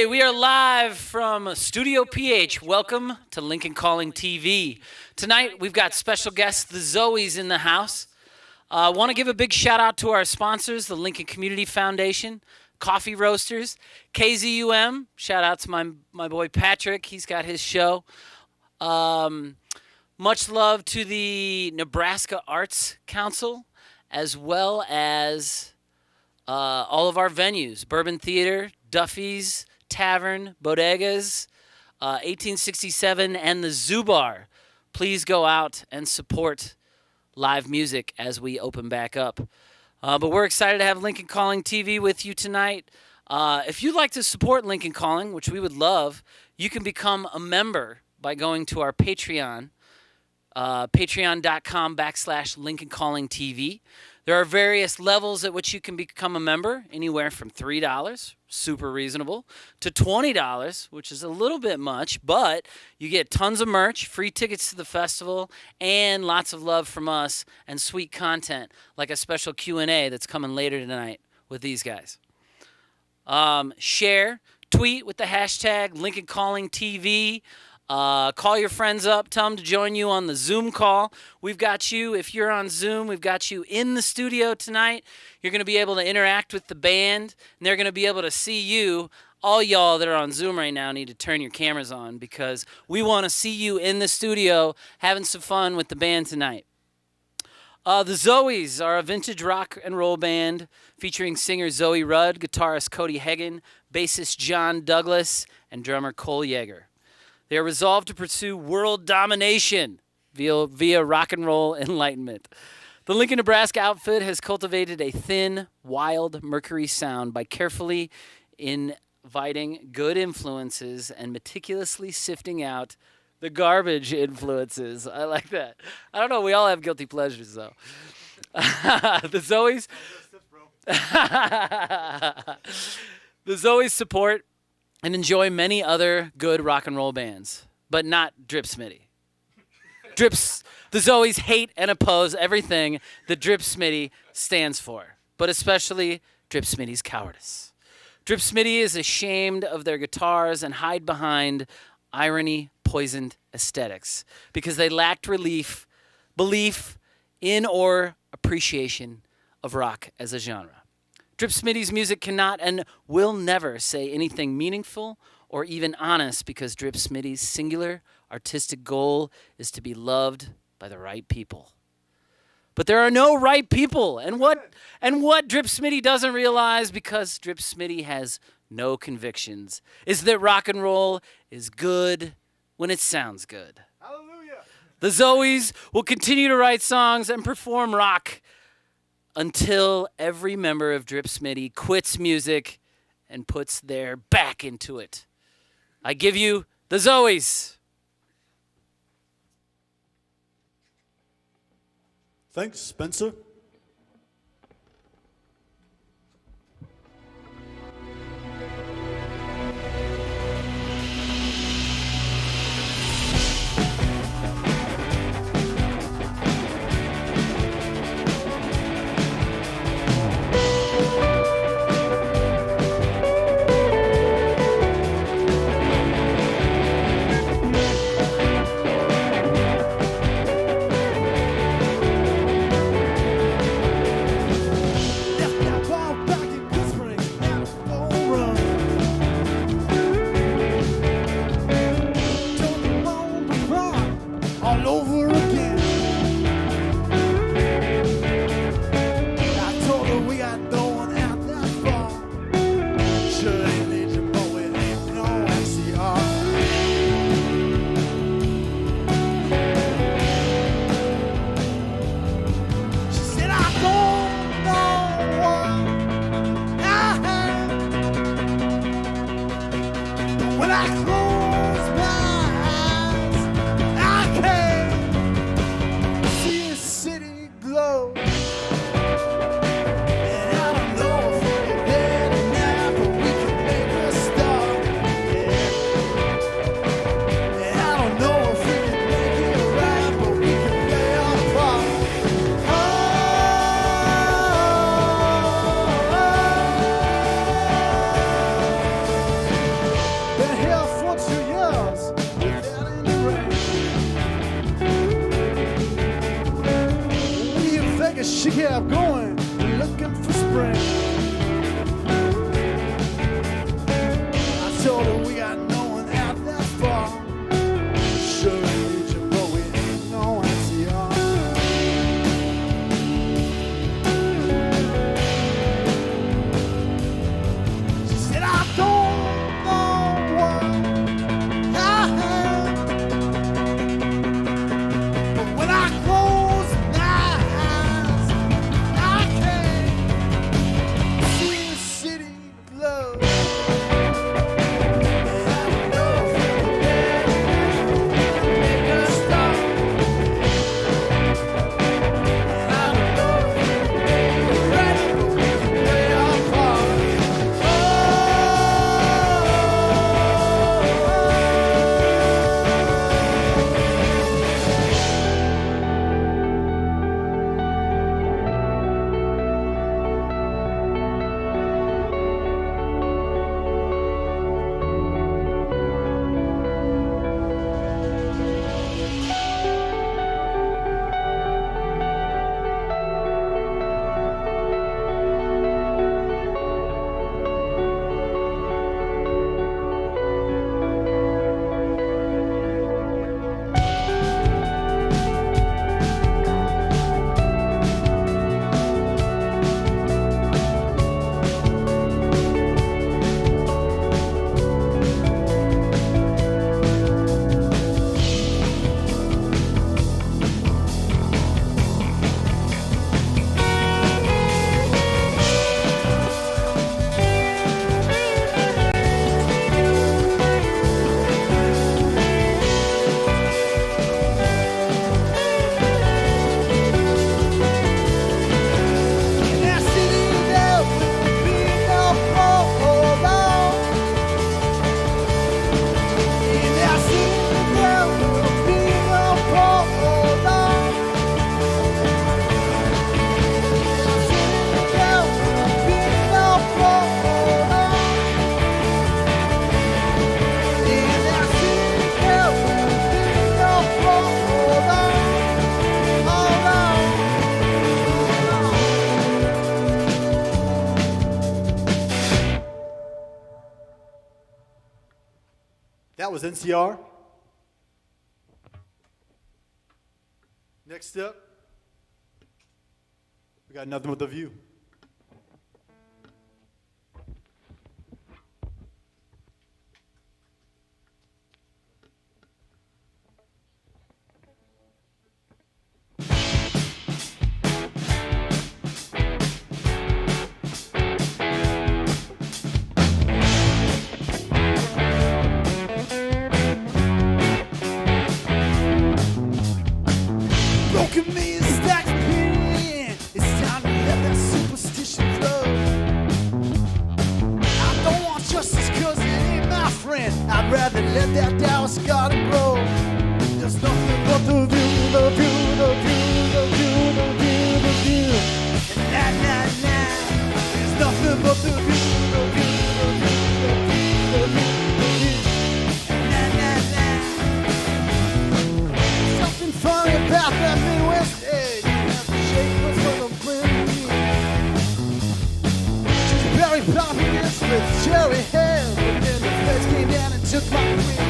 We are live from Studio PH. Welcome to Lincoln Calling TV. Tonight, we've got special guests, the Zooeys, in the house. I want to give a big shout out to our sponsors, the Lincoln Community Foundation, Coffee Roasters, KZUM. Shout out to my boy Patrick. He's got his show. Much love to the Nebraska Arts Council, as well as all of our venues, Bourbon Theater, Duffy's Tavern, Bodegas, 1867, and the Zoo Bar. Please go out and support live music as we open back up. But we're excited to have Lincoln Calling TV with you tonight. If you'd like to support Lincoln Calling, which we would love, you can become a member by going to our Patreon, patreon.com/Lincoln Calling TV. There are various levels at which you can become a member, anywhere from $3, super reasonable, to $20, which is a little bit much, but you get tons of merch, free tickets to the festival, and lots of love from us and sweet content, like a special Q&A that's coming later tonight with these guys. Share, tweet with the hashtag Lincoln Calling TV. Call your friends up, tell them to join you on the Zoom call. We've got you, if you're on Zoom, we've got you in the studio tonight. You're going to be able to interact with the band, and they're going to be able to see you. All y'all that are on Zoom right now need to turn your cameras on because we want to see you in the studio having some fun with the band tonight. The Zooeys are a vintage rock and roll band featuring singer Zooey Rudd, guitarist Cody Hagen, bassist John Douglas, and drummer Cole Yeager. They are resolved to pursue world domination via rock and roll enlightenment. The Lincoln, Nebraska outfit has cultivated a thin, wild mercury sound by carefully inviting good influences and meticulously sifting out the garbage influences. I like that. I don't know. We all have guilty pleasures, though. The Zooeys. The Zooeys support and enjoy many other good rock and roll bands, but not Drip Smitty. The Zooeys hate and oppose everything that Drip Smitty stands for, but especially Drip Smitty's cowardice. Drip Smitty is ashamed of their guitars and hide behind irony-poisoned aesthetics because they lacked belief in or appreciation of rock as a genre. Drip Smitty's music cannot and will never say anything meaningful or even honest because Drip Smitty's singular artistic goal is to be loved by the right people. But there are no right people. And what Drip Smitty doesn't realize, because Drip Smitty has no convictions, is that rock and roll is good when it sounds good. Hallelujah. The Zooeys will continue to write songs and perform rock until every member of Drip Smitty quits music and puts their back into it. I give you the Zooeys. Thanks, Spencer. That was NCR. Next up, we got Nothing But the View. Broken me and stacked pin. It's time to let that superstition flow. I don't want justice cause it ain't my friend. I'd rather let that Taoist garden grow. There's nothing but the view, the view, the view, the view, the view, the view. And there's nothing but the view, the view, the view, the view, the view, the view. Something funny about that Midwest edge. Shapeless for the blue. She's very populous with cherry hair. But then the feds came down and took my queen.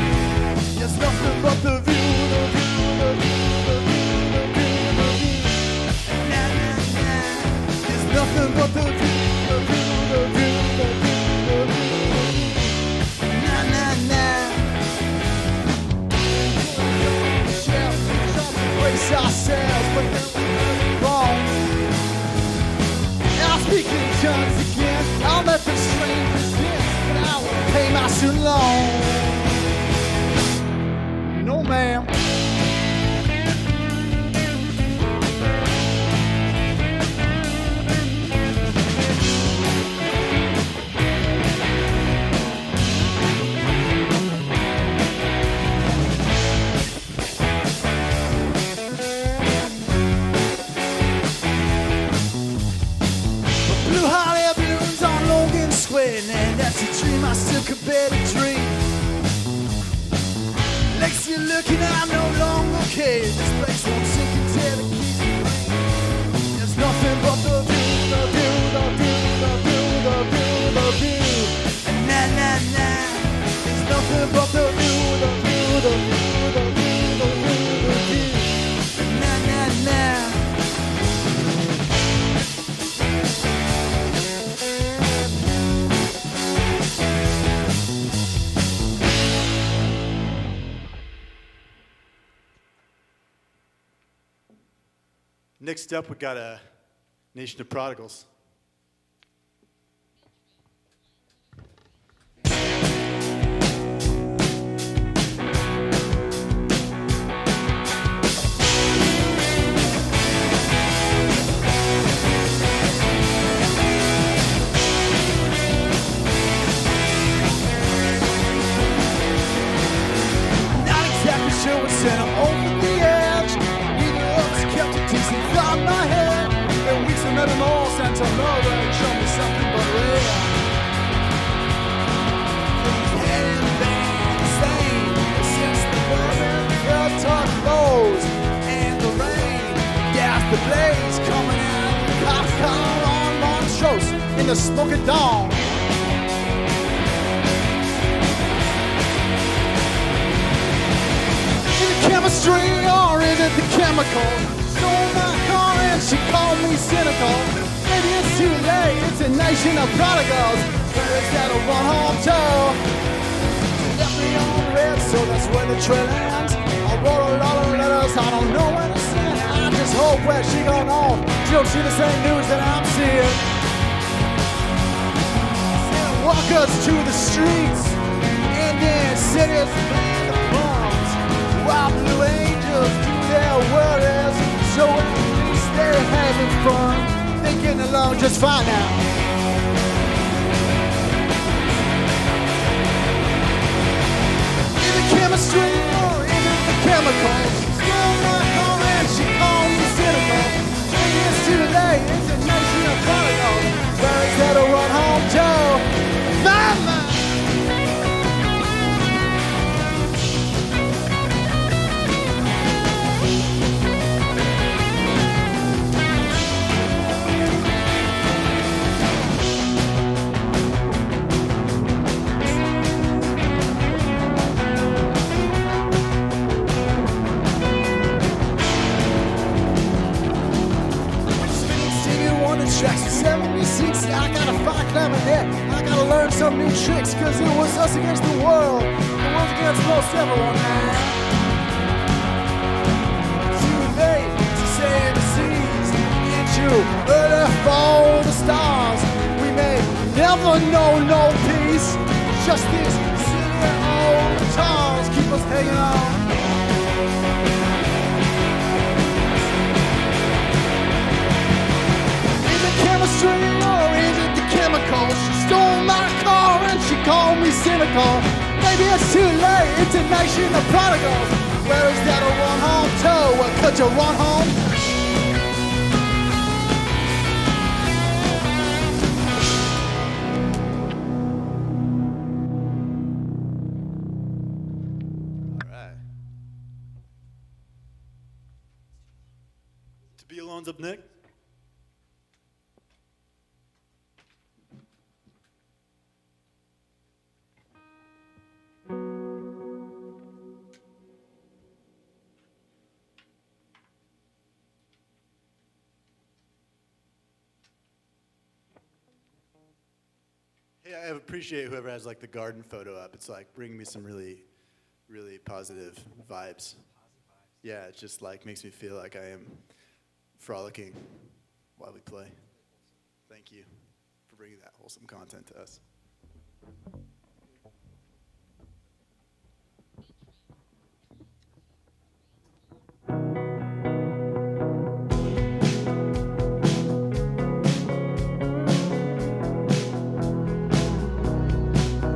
There's nothing but the view, the view, the view, the view, the view, the view. There's nothing but the view, the view, the view, the view, the view. Brace ourselves, but then we heard it wrong. Now I'm speaking in tongues again. I'll let the strangers in, but I won't pay my student loan. No, ma'am. Blue hot air balloons on Logan Square, and that's a dream I still could bear to dream. Next you're looking, I'm no longer okay. This place won't sink until it keeps me clean. There's nothing but the view, the view, the view, the view, the view, the view. And there's nothing but the view, the view, the view, the view, the view, the view. And next up, we got a Nation of Prodigals. Not exactly sure what sent 'em over the edge. Neither of us kept a decent thought in my head. Then weeks I met them all, sent to Nora and showed me something but real. Head in the band, the same since the bourbon, the talk flows, and the rain. Gas the blaze coming out of the cop car on Montrose in the smoke of dawn. Chemistry, or is it the chemical? Stole my car and she called me cynical. Maybe it's too late, it's a nation of prodigals. Where is that a one-home tow? She left me on red, so that's where the trail ends. I wrote a lot of letters, I don't know where to send. I just hope where she gone off, she don't see the same news that I'm seeing. Send walkers to the streets, and then cities and the bombs. While blue angels do their worries, so at least they're having fun. They're getting along just fine now. Is it chemistry or is it the chemicals? Stole my car and she called me cynical. Maybe it's too late, it's a nation of prodigals. Where is that a run-home Joe? Mama! fire climbing there. I gotta learn some new tricks, cause it was us against the world. The world's against most everyone, man. Too late to save the seas. Too early for the stars. We may never know no peace. Just these silly old guitars keep us hanging on. Is it chemistry or is it the chemicals? She stole my car and she called me cynical. Maybe it's too late, it's a nation of prodigals. Where is that a one-home toe? Well, could you run home? Up next. Hey, I appreciate whoever has like the garden photo up. It's like bringing me some really, really positive vibes. Yeah, it just like makes me feel like I am frolicking while we play. Thank you for bringing that wholesome content to us.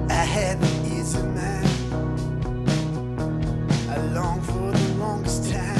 I had the easy man. I longed for the longest time.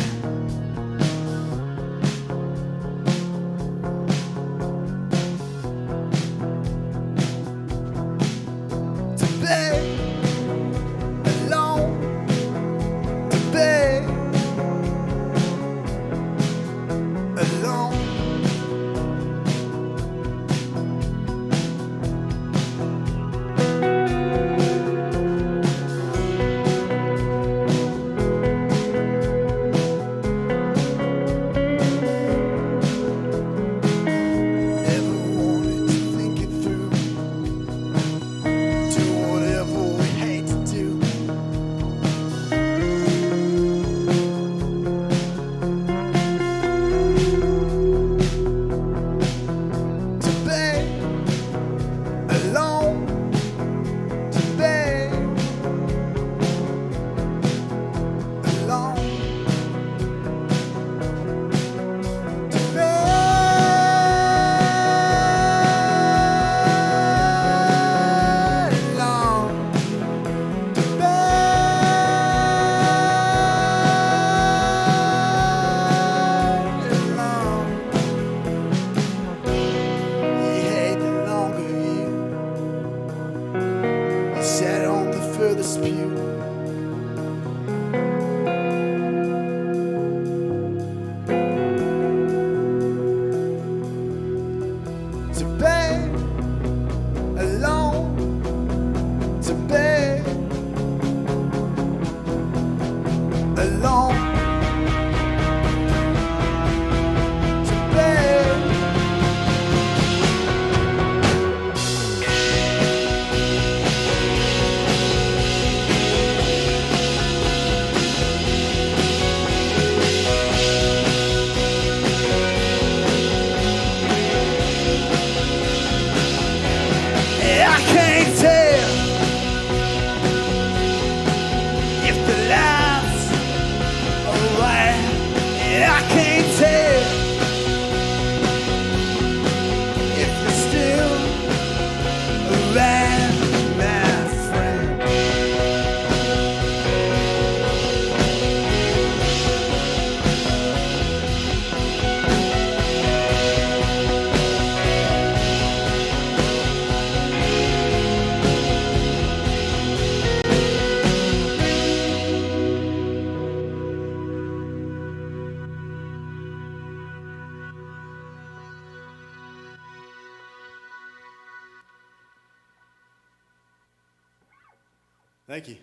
Thank you.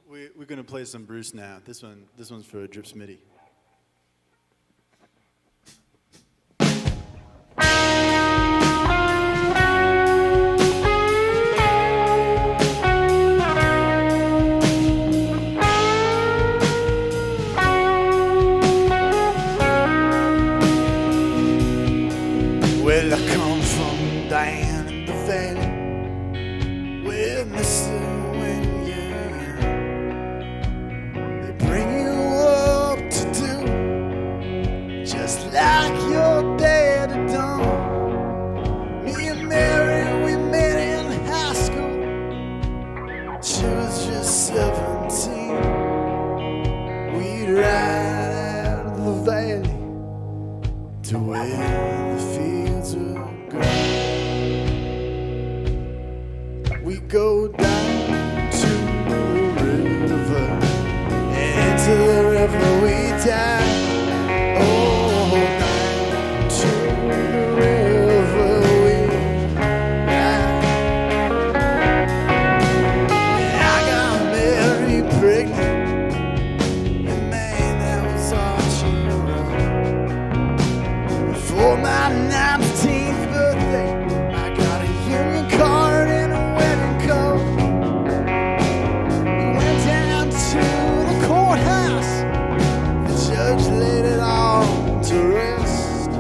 We're gonna play some Bruce now. This one's for Drip Smitty. to where the fields are green. We go down to the river, and into the river we dive. Oh, down to the river we dive. And I got Mary pregnant. For my 19th birthday, I got a union card and a wedding coat. We went down to the courthouse. The judge laid it all to rest.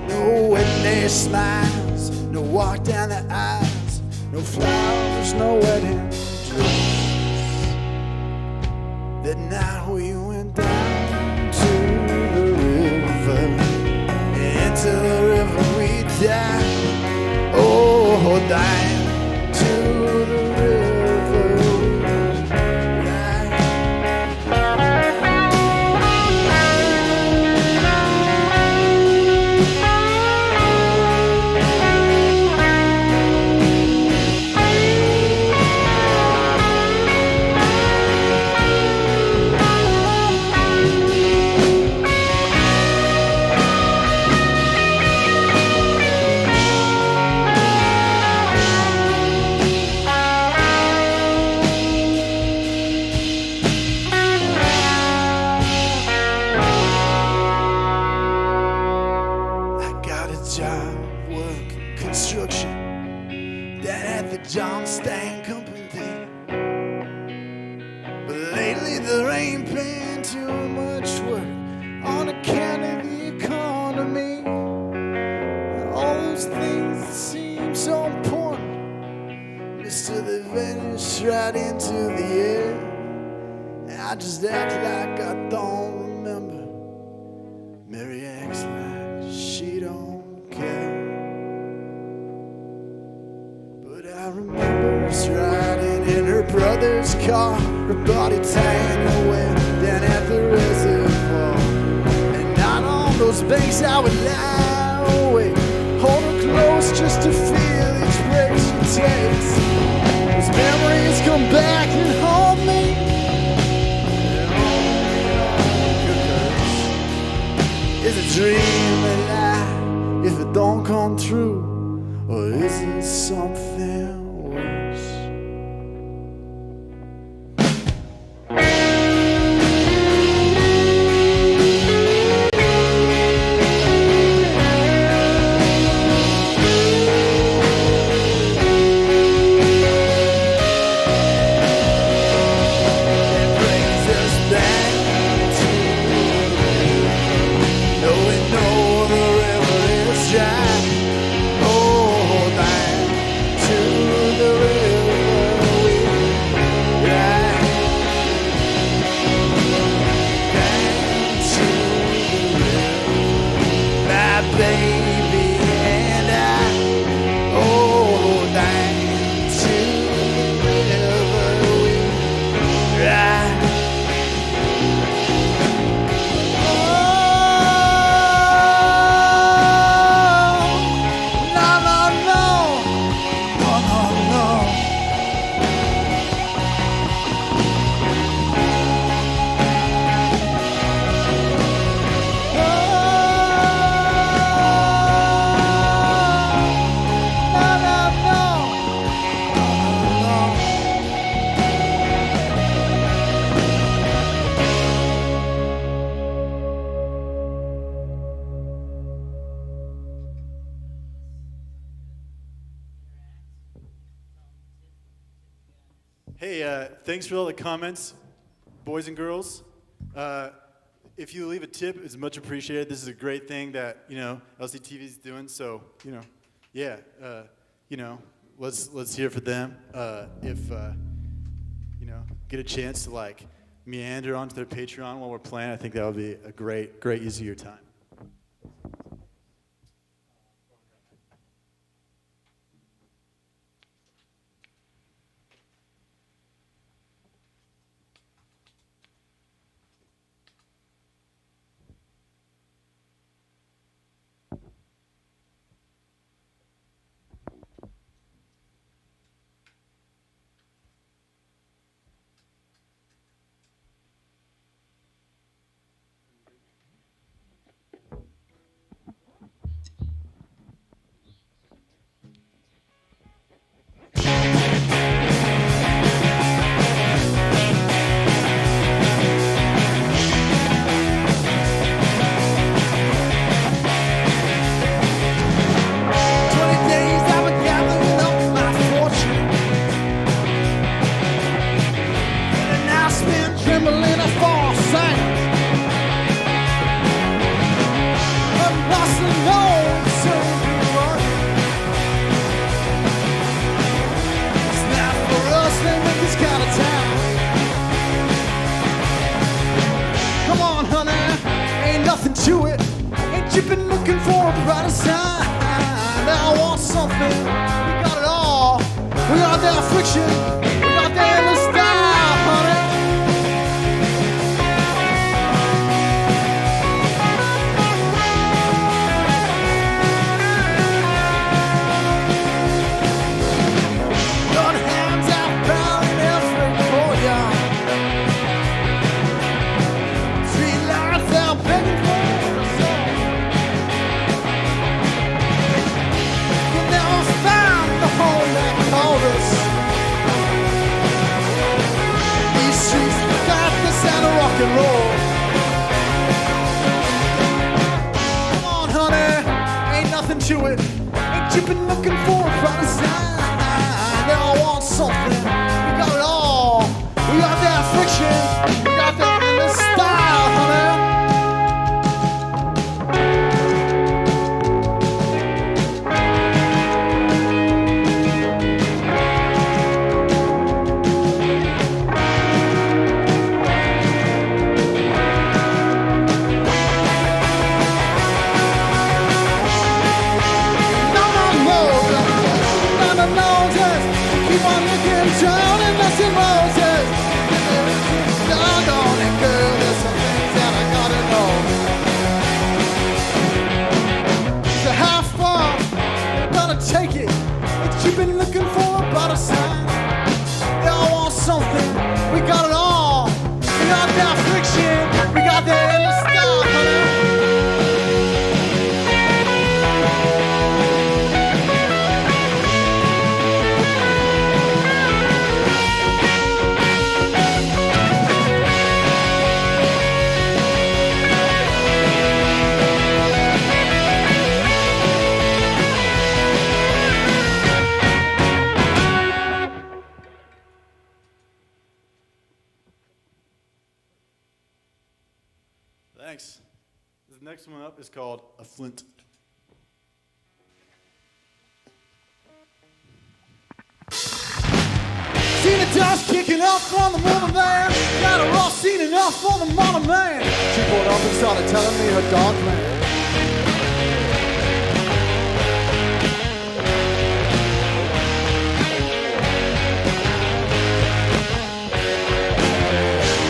No wedding smiles, no walk down the aisles, no flowers, no wedding dress. That night we went down to the river. To the river we dive. Oh, dive to the river we dive. Right into the air, and I just act like I don't remember. Mary acts like she don't care, but I remember us riding in her brother's car, her body tying away down at the reservoir. And out on those banks I would lie awake, hold her close just to feel each breath she takes. Those memories come back and haunt me. Is a dream a lie if it don't come true, or is it something worse? Hey, thanks for all the comments, boys and girls. If you leave a tip, it's much appreciated. This is a great thing that, LCTV is doing. So, yeah, let's hear for them. If, get a chance to like meander onto their Patreon while we're playing, I think that would be a great use of your time. to it. Ain't you been looking for a brighter side? Now I want something, we got it all. We got that friction, we got that endless style, honey. Got hands out, bound and everything for ya. Street lights out, begging for the sun. You never found the home that called us. These streets got the sound of rock and roll. Come on, honey, ain't nothing to it. Ain't you been looking for a brighter side? Now I want something, we got it all. We got that friction, we got that endless style, honey. None of Moses, keep on looking down and nothing Moses. Doggone it, girl, there's some things that I gotta know. So how far you gonna take it? If you've been looking for a brighter side, they all want something. We got it all. We got that friction. We got that endless style, honey. Thanks. This next one up is called A Flint. Seen the dust kicking up from the moving van. Got a raw scene enough for the modern man. She pulled up and started telling me her dog plan.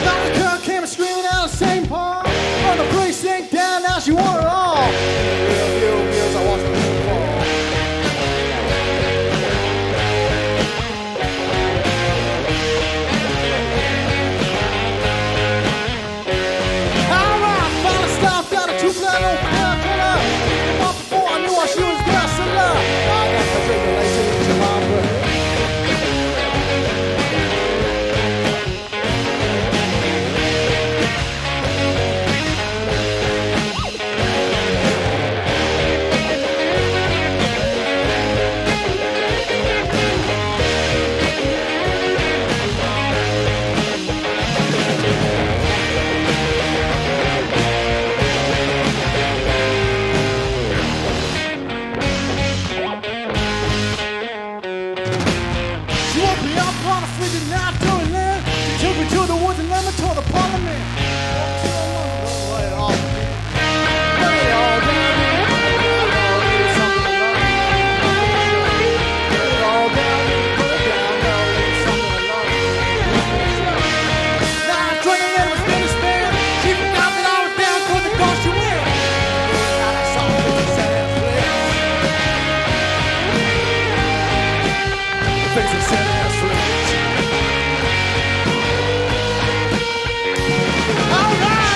Now the girl came screaming out the same part. Run the precinct down, now she want it all. Real few years I watched her fall. Stopped out of 2 flat old car. The month before I knew why she was there, so love. I got the regulation in my breath. She woke me up on a frigid night during then. She took me to the woods and led me to the parliament. Walked to the London, lay it all down. Lay it all down. There's something to learn. Lay it all down, put it down, now there's something to learn. Now I'm drinking in the Spanish band. She forgot that I was down for the door she went. Now that's all for the sad place. Face of sad ass rage. All right.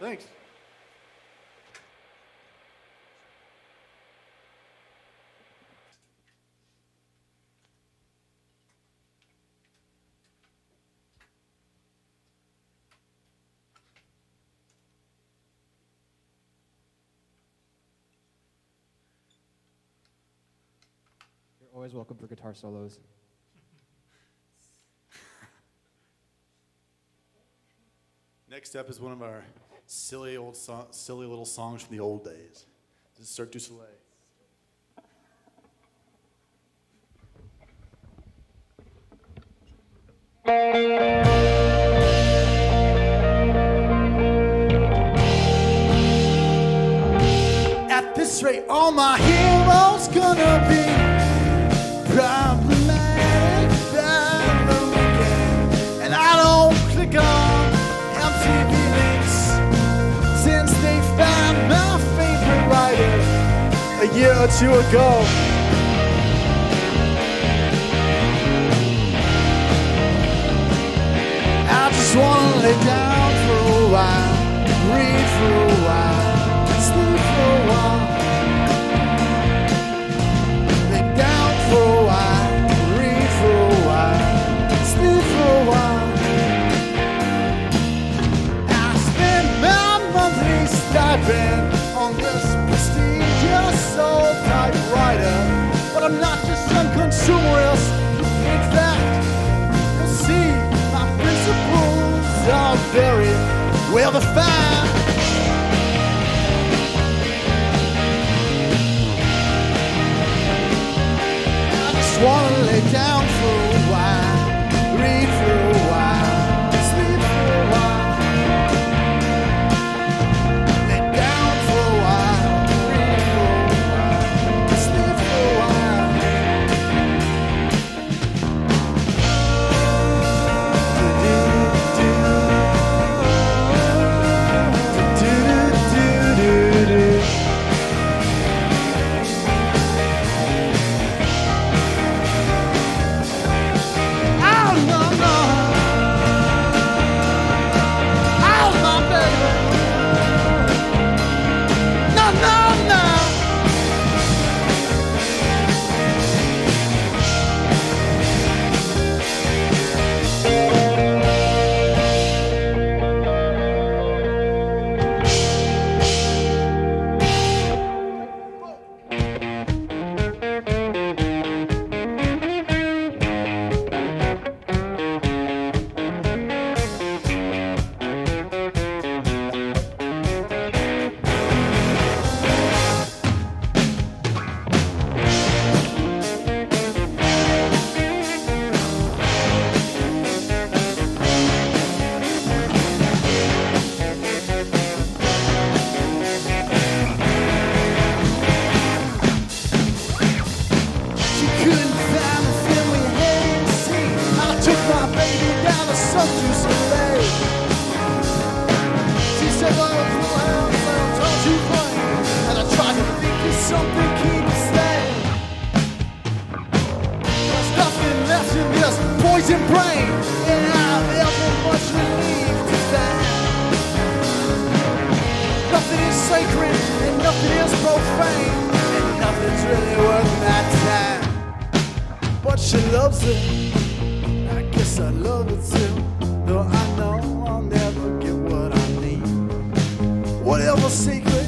Thanks. You're always welcome for guitar solos. Next up is one of our silly little songs from the old days. This is Cirque du Soleil. At this rate, all my heroes gonna be problematic by the weekend. And I don't click on LCTV links since they found my favorite writer a year or two ago. I just wanna lay down for a while, read for a while, sleep for a while. Lay down for a while, read for a while, sleep for a while. I spend my monthly stipend on this prestigious old typewriter, but I'm not just some consumerist. In fact, you'll see my principles are very well defined. I just wanna lay down for a while, read for a while, sleep for a while. Lay down for a while, read for a while, sleep for a while. Cirque du Soleil. She said, well, I'm too funny, and I tried to think of something keep me staying. There's nothing left in this poison brain, and I'm ever much relieved to find. Nothing is sacred, and nothing is profane, and nothing's really worth my time. But she loves it. I guess I love it too, though I know I'll never get what I need. Whatever secret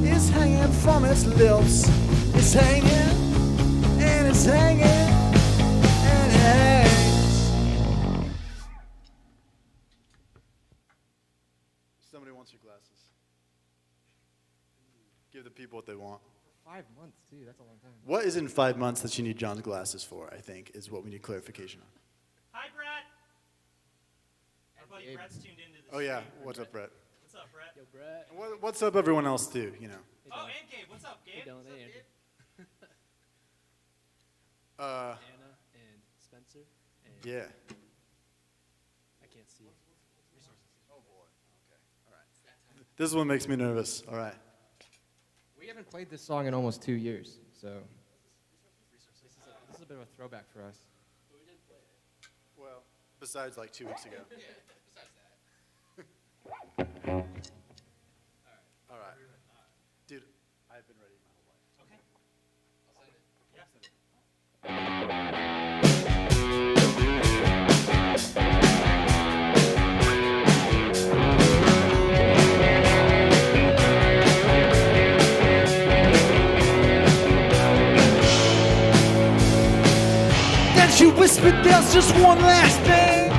is hanging from its lips, it's hanging, and it's hanging, and it hangs. Somebody wants your glasses. Give the people what they want. 5 months, too. That's a long time. What is in 5 months that you need John's glasses for, I think, is what we need clarification on. Hi, Brett. Our buddy Brett's tuned into the Oh, yeah. stream. What's up, Brett? What's up, Brett? Yo, Brett. And what's up, everyone else, too, you know? Oh, and Gabe. What's up, Gabe? Dylan, What's up, hey, Gabe? Anna and Spencer. And Yeah. I can't see. Oh, boy. Okay. All right. This is what makes me nervous. All right. We haven't played this song in almost 2 years, so this is a bit of a throwback for us. Well, besides like 2 weeks ago. Yeah, besides that. All right. Dude, I've been ready my whole life. Okay. I'll send it. Yeah. Then she whispered, there's just one last thing.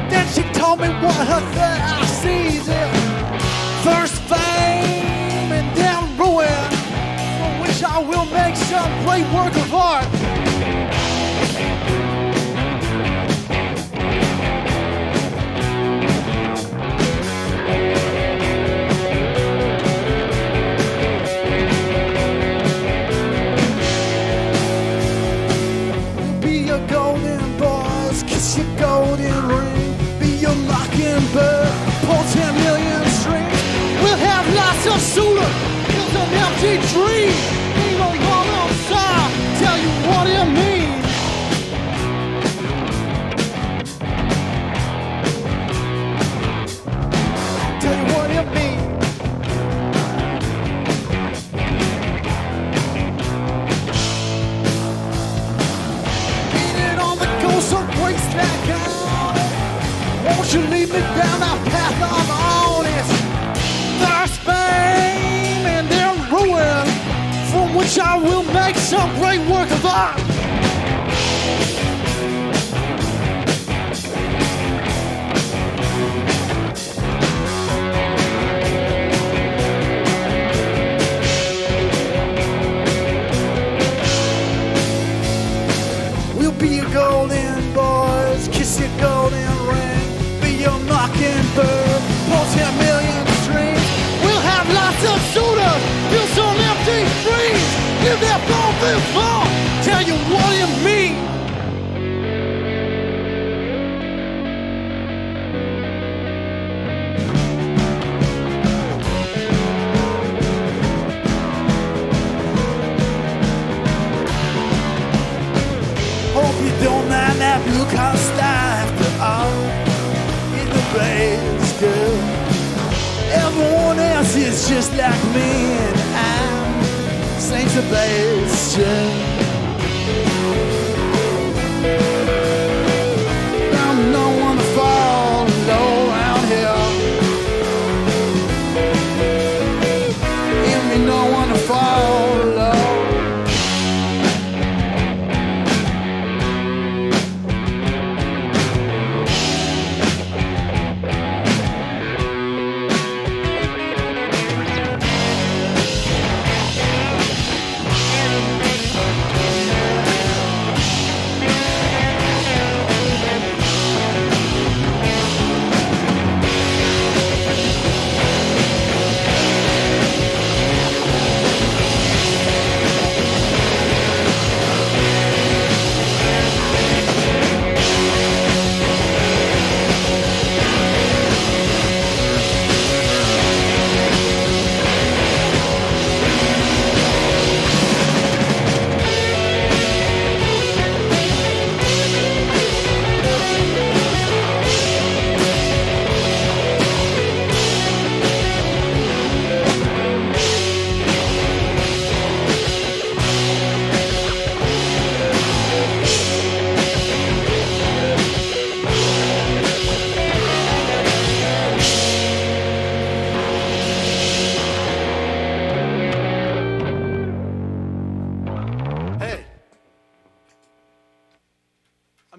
Then she told me what her third eye sees is. First fame and then ruin, for which I will make some great work of art. Be your golden boys, kiss your golden ring. Be your mockingbird, pull 10 million strings. We'll have lots of suitors, it's an empty dream. Leave a long outside, tell you what it means. Tell you what it means. Beating on the ghost of breaks that down. Won't you lead me down that path I'm on? It's first fame and then ruin, from which I will make some great work of art. We'll be your golden boys, kiss your golden ring. Be your mockingbird, pull 10 million strings. We'll have lots of suitors, fill some empty dreams. Give that phone this long, tell you what it means. Hope you don't mind that blue collar style after all. In the bass, girl. Everyone else is just like me, and I'm Saint Sebastian. I'm no one to fall low around here. Ain't me no one to fall low.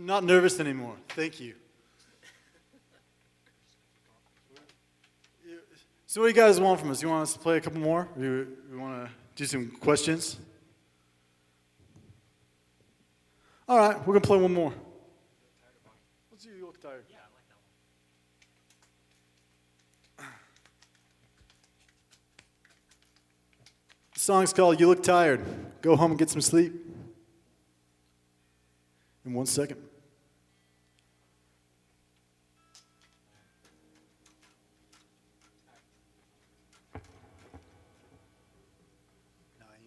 Not nervous anymore. Thank you. So what do you guys want from us? You want us to play a couple more? We want to do some questions? All right, we're going to play one more. Let's do You Look Tired. Yeah, I like that one. The song's called You Look Tired. Go home and get some sleep. In 1 second.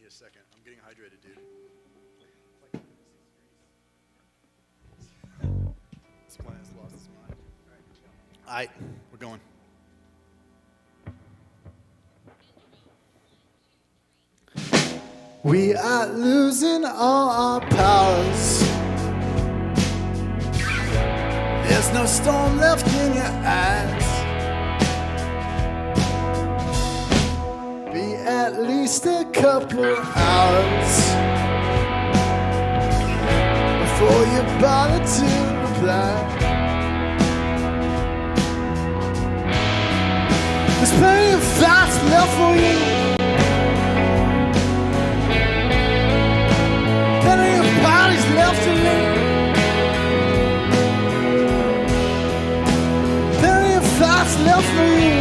Second. I'm getting hydrated, dude. This plan has lost its mind. All right, we're going. We are losing all our powers. There's no storm left in your eyes. Be at least a couple hours before you bother to reply. There's plenty of fights left for you. Plenty of parties left to live. Plenty of fights left for you.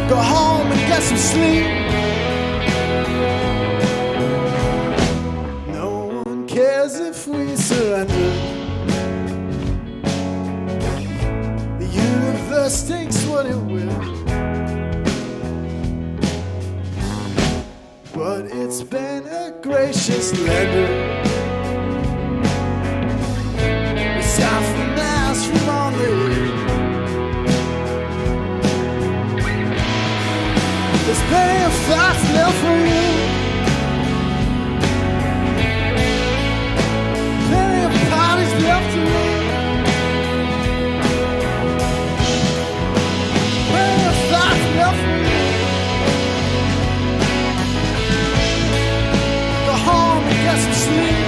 Go home and get some sleep. No one cares if we surrender. The universe takes what it will. But it's been a gracious lender. It's out from mass from on the hill. There's plenty of fights left for you. Plenty of parties left to live. Plenty of fights left for you. Go home and get some sleep.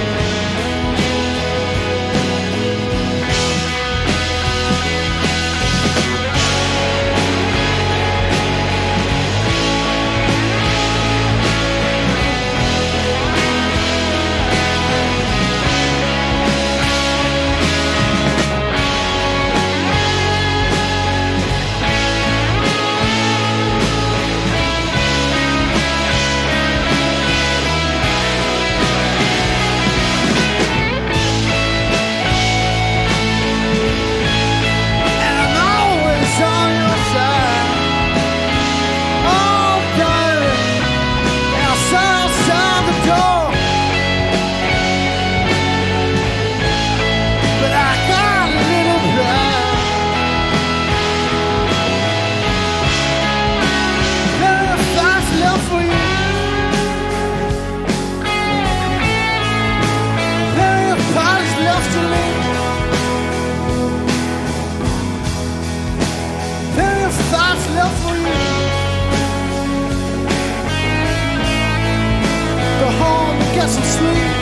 Some sleep.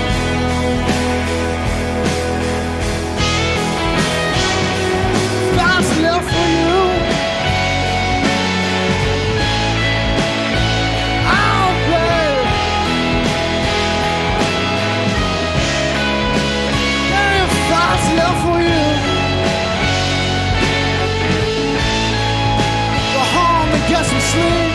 That's left for you. Oh, babe. There are thoughts left for you. Go home and get some sleep.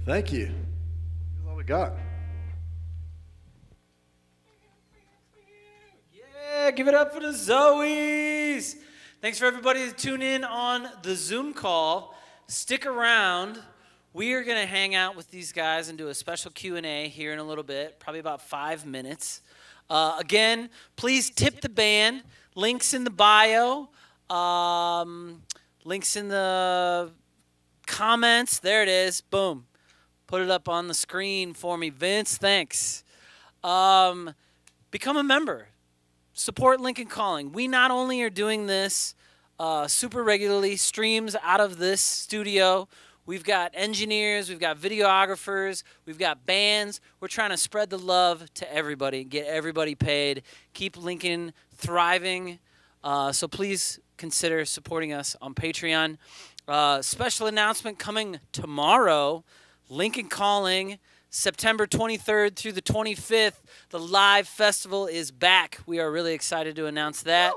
Thank you. That's all we got. Yeah, give it up for the Zooeys. Thanks for everybody to tune in on the Zoom call. Stick around. We are going to hang out with these guys and do a special Q&A here in a little bit, probably about 5 minutes. Again, please tip the band. Links in the bio. Links in the comments. There it is. Boom. Put it up on the screen for me. Vince, thanks. Become a member. Support Lincoln Calling. We not only are doing this super regularly, streams out of this studio. We've got engineers, we've got videographers, we've got bands. We're trying to spread the love to everybody, get everybody paid, keep Lincoln thriving. So please consider supporting us on Patreon. Special announcement coming tomorrow. Lincoln Calling, September 23rd through the 25th. The live festival is back. We are really excited to announce that.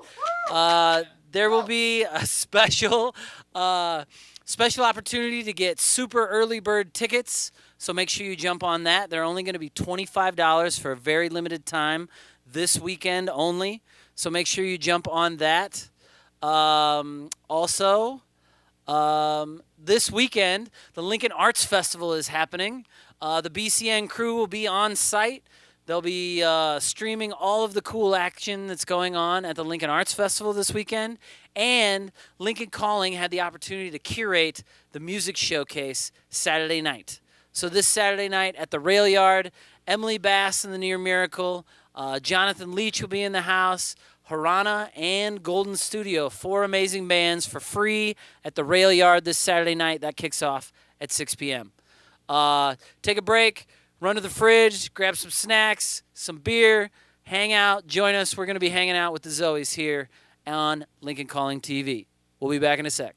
There will be a special opportunity to get super early bird tickets. So make sure you jump on that. They're only going to be $25 for a very limited time this weekend only. So make sure you jump on that. This weekend, the Lincoln Arts Festival is happening. The BCN crew will be on site They'll be streaming all of the cool action that's going on at the Lincoln Arts Festival this weekend. And Lincoln Calling had the opportunity to curate the music showcase Saturday night. So this Saturday night at the Rail Yard, Emily Bass and the Near Miracle, Jonathan Leach will be in the house, Harana and Golden Studio, 4 amazing bands for free at the Rail Yard this Saturday night. That kicks off at 6 p.m. Take a break, run to the fridge, grab some snacks, some beer, hang out, join us. We're going to be hanging out with the Zooeys here on Lincoln Calling TV. We'll be back in a sec.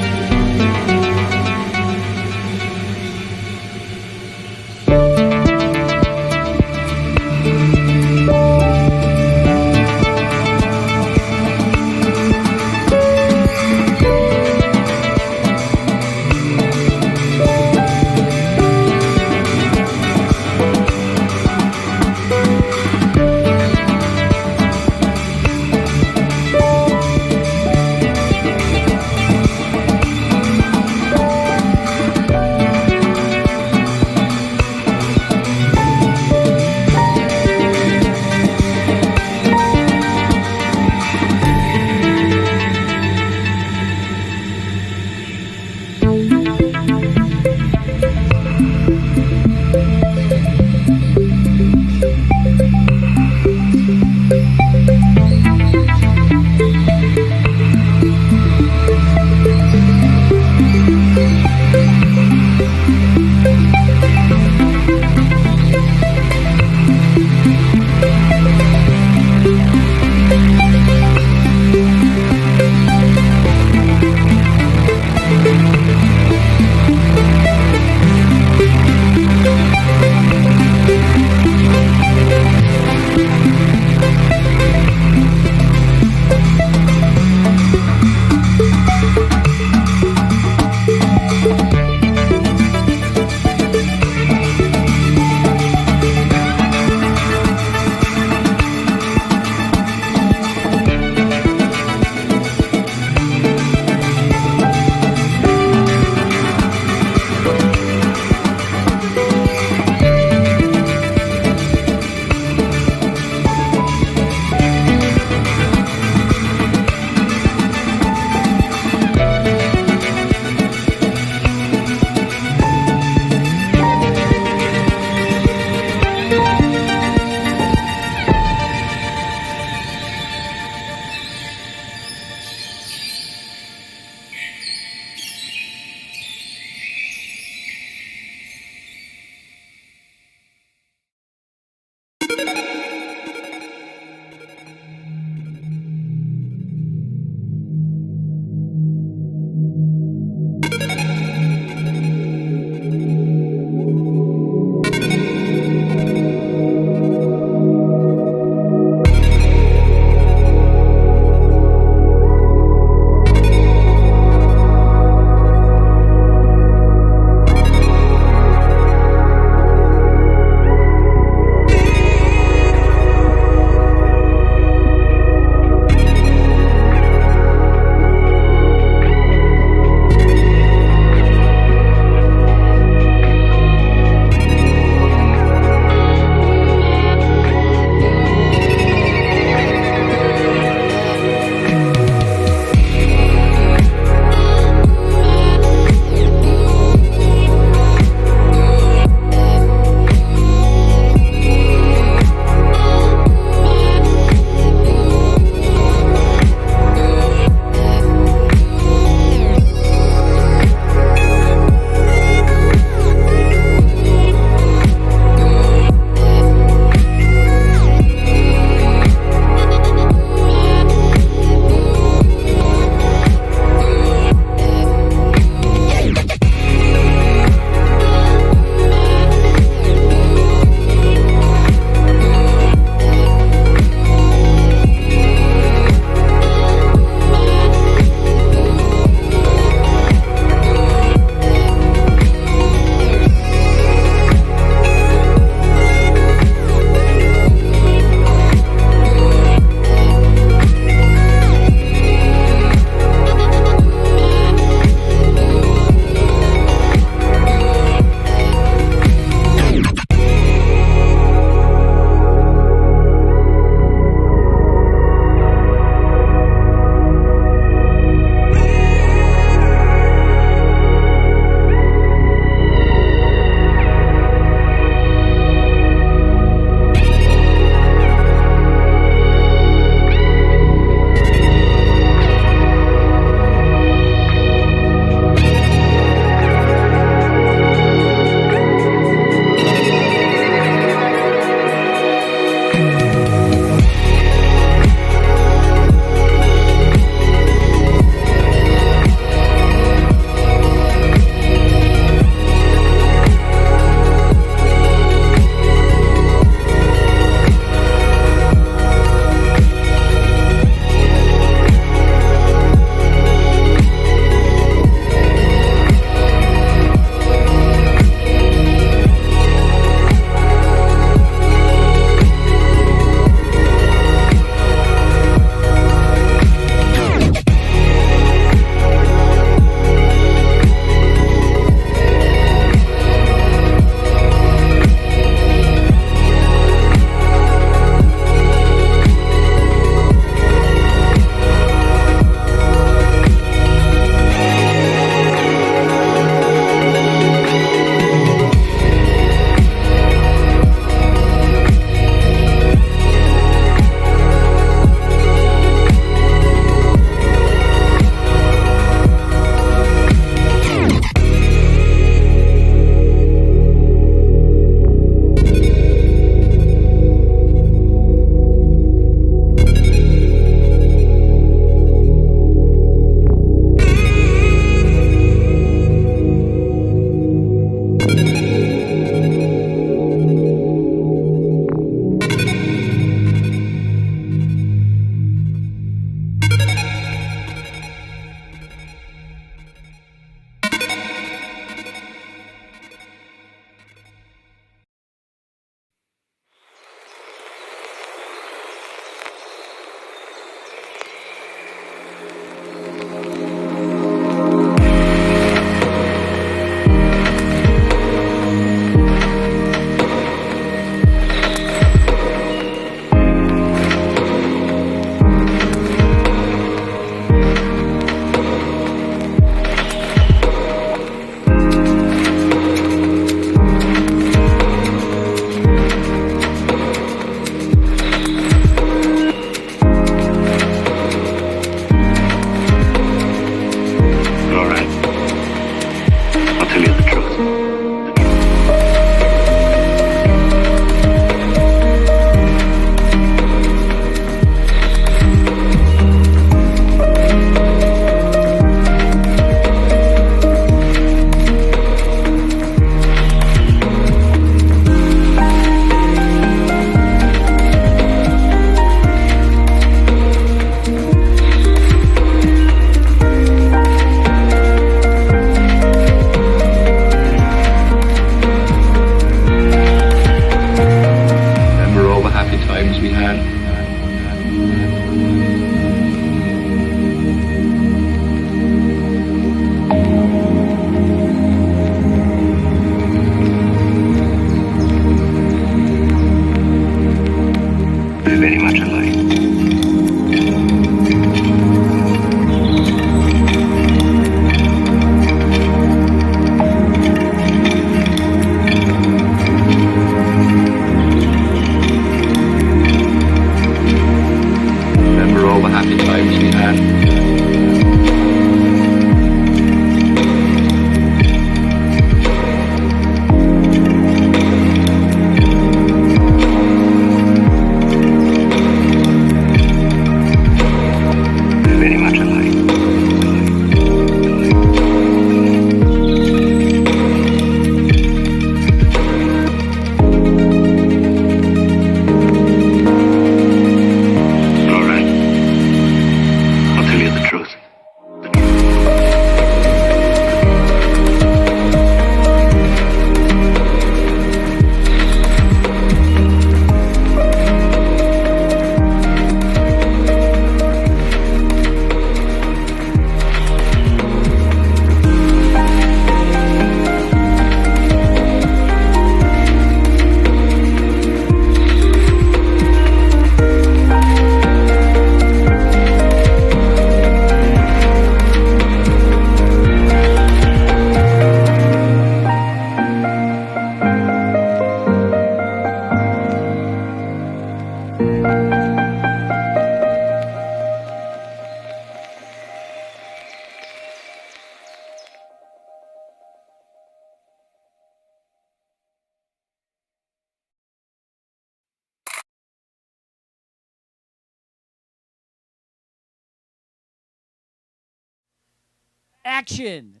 Action!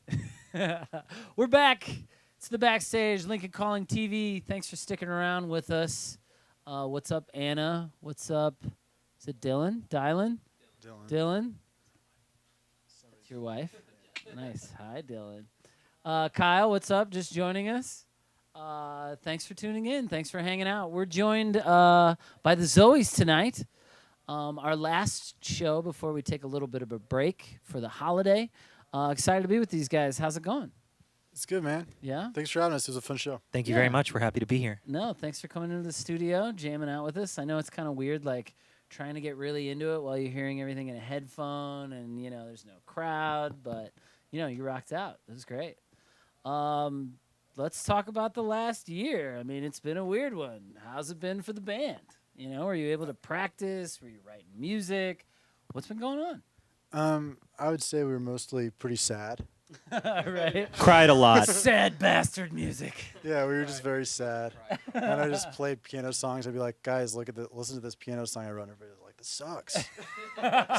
We're back. It's the backstage. Lincoln Calling TV. Thanks for sticking around with us. What's up, Anna? What's up? Is it Dylan? Dylan? That's your wife? Nice. Hi, Dylan. Kyle, what's up? Just joining us. Thanks for tuning in. Thanks for hanging out. We're joined by the Zooeys tonight. Our last show before we take a little bit of a break for the holiday. Excited to be with these guys. How's it going? It's good, man. Yeah? Thanks for having us. It was a fun show. Thank you very much. We're happy to be here. No, thanks for coming into the studio, jamming out with us. I know it's kind of weird, like, trying to get really into it while you're hearing everything in a headphone and, you know, there's no crowd, but, you know, you rocked out. It was great. Let's talk about the last year. I mean, it's been a weird one. How's it been for the band? You know, were you able to practice? Were you writing music? What's been going on? I would say we were mostly pretty sad. Right? Cried a lot. Sad bastard music. Yeah, we were just very sad. And I just played piano songs. I'd be like, guys, listen to this piano song I wrote. Everybody was like, this sucks.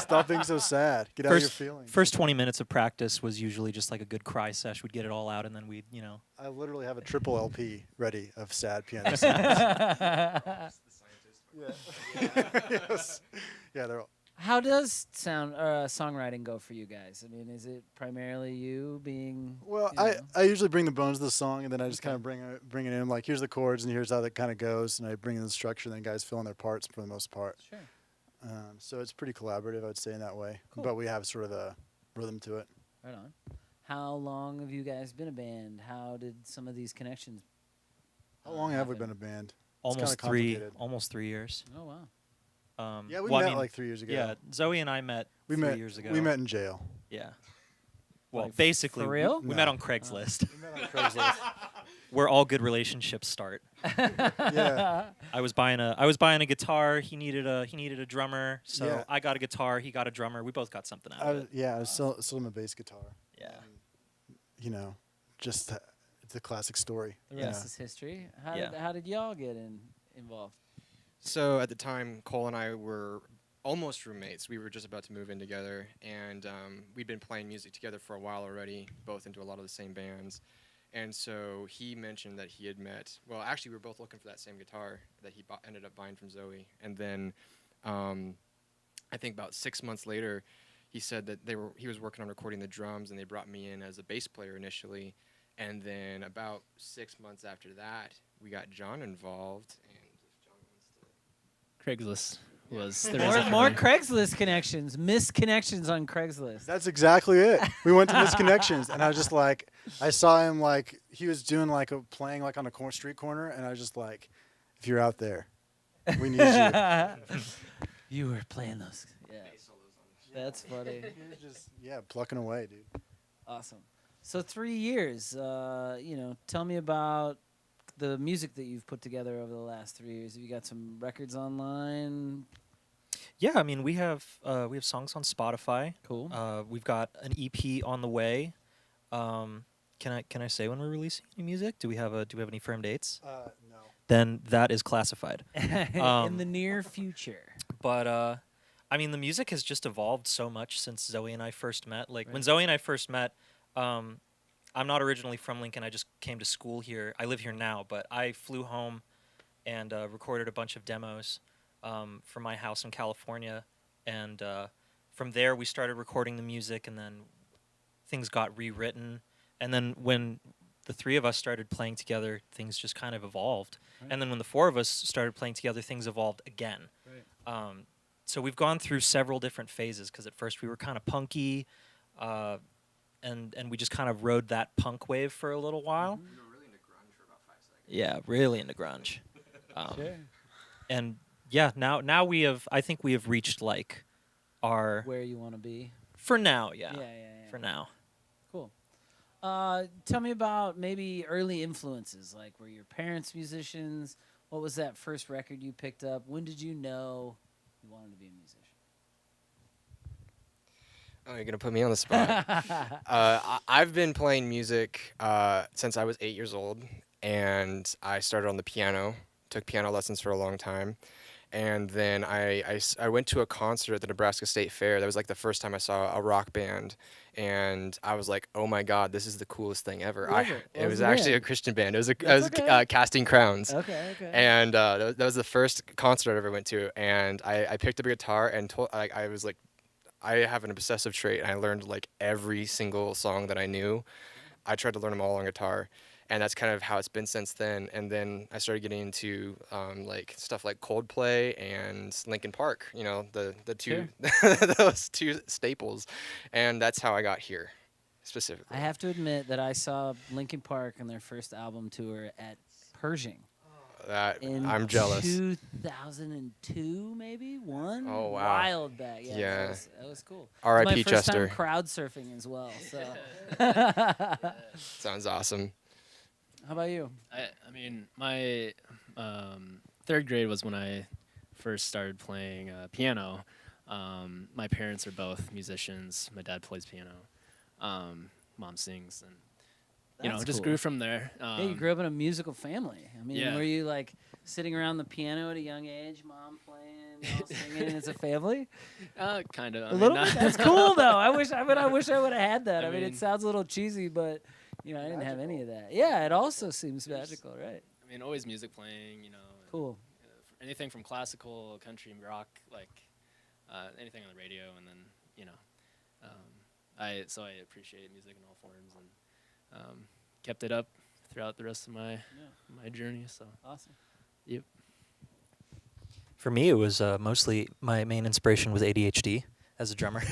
Stop being so sad. Get out of your feelings. First 20 minutes of practice was usually just like a good cry sesh. We'd get it all out, and then we'd, you know. I literally have a triple LP ready of sad piano songs. Yes. Yeah, they're all. How does songwriting go for you guys? I mean, is it primarily you being? Well, you know? I usually bring the bones of the song, and then I just kind of bring it in. Like, here's the chords, and here's how that kind of goes, and I bring in the structure, and then guys fill in their parts for the most part. Sure. So it's pretty collaborative, I would say, in that way. Cool. But we have sort of a rhythm to it. Right on. How long have you guys been a band? How did some of these connections? How long have we happen? been a band? Almost kinda complicated. almost 3 years. Oh wow. Yeah, we well, met I mean, like 3 years ago. Yeah, Zoe and I met we 3 met years ago. We met in jail. Yeah. Well, Like, basically, for real? we No. met on Craigslist, We met on Craigslist. where all good relationships start. Yeah. I was buying a guitar. He needed a drummer, so Yeah. I got a guitar. He got a drummer. We both got something out of it. I was selling him a bass guitar. Yeah. You know, just it's a classic story. The you rest know. is history. Yeah. How did y'all get involved? So at the time, Cole and I were almost roommates. We were just about to move in together, and we'd been playing music together for a while already, both into a lot of the same bands. And so he mentioned that he had met, well, actually, we were both looking for that same guitar that he ended up buying from Zoe. And then I think about 6 months later, he said that he was working on recording the drums, and they brought me in as a bass player initially. And then about 6 months after that, we got John involved. And if John wants to... Craigslist was the reason. More Craigslist connections, misconnections on Craigslist. That's exactly it. We went to Misconnections, and I was just like, I saw him like he was doing like playing like on a street corner, and I was just like, if you're out there, we need you. You were playing those. Yeah. That's funny. He was just plucking away, dude. Awesome. So 3 years. Tell me about the music that you've put together over the last 3 years. Have you got some records online? Yeah, I mean, we have songs on Spotify. Cool. We've got an EP on the way. Can I say when we're releasing any music? Do we have any firm dates? No. Then that is classified. In the near future. But I mean, the music has just evolved so much since Zoe and I first met. Like when Right. Zoe and I first met, I'm not originally from Lincoln. I just came to school here. I live here now, but I flew home and recorded a bunch of demos from my house in California. And from there, we started recording the music, and then things got rewritten. And then when the three of us started playing together, things just kind of evolved. Right. And then when the four of us started playing together, things evolved again. Right. So we've gone through several different phases, because at first we were kind of punky, and we just kind of rode that punk wave for a little while. We were really into grunge for about 5 seconds. Yeah, really into grunge. Sure. And yeah, now I think we have reached like our, Where you want to be. for now, yeah. Yeah. For now. Cool. Tell me about maybe early influences. Like, were your parents musicians? What was that first record you picked up? When did you know you wanted to be a musician? Oh, you're going to put me on the spot. I've been playing music since I was 8 years old, and I started on the piano, took piano lessons for a long time. And then I went to a concert at the Nebraska State Fair. That was like the first time I saw a rock band, and I was like, oh my God, this is the coolest thing ever. What was it? What It was was the actually band? a Christian band. It was That's okay. Casting Crowns. Okay. And that was the first concert I ever went to. And I picked up a guitar and I was like, I have an obsessive trait, and I learned like every single song that I knew. I tried to learn them all on guitar, and that's kind of how it's been since then. And then I started getting into like stuff like Coldplay and Linkin Park. You know, the two those two staples, and that's how I got here, specifically. I have to admit that I saw Linkin Park on their first album tour at Pershing. I'm jealous. 2002, maybe one. Oh, wow. Wild back. Yeah. Yeah. That was cool. R.I.P. It was my first Chester. time crowd surfing as well. So. Sounds awesome. How about you? I mean, my third grade was when I first started playing piano. My parents are both musicians. My dad plays piano. Mom sings, and That's just cool. grew from there. Yeah, you grew up in a musical family. I mean, Yeah. were you like sitting around the piano at a young age, mom playing, all singing as a family? Kind of. A little bit. That's cool though. I wish I would have had that. I I mean, it mean- sounds a little cheesy, but I didn't have any of that. Yeah, it also seems magical, right? I mean, always music playing. And, Cool. anything from classical, country, rock, like anything on the radio, and then I appreciate music in all forms, and kept it up throughout the rest of my journey. So Awesome. yep. For me, it was mostly my main inspiration was ADHD as a drummer.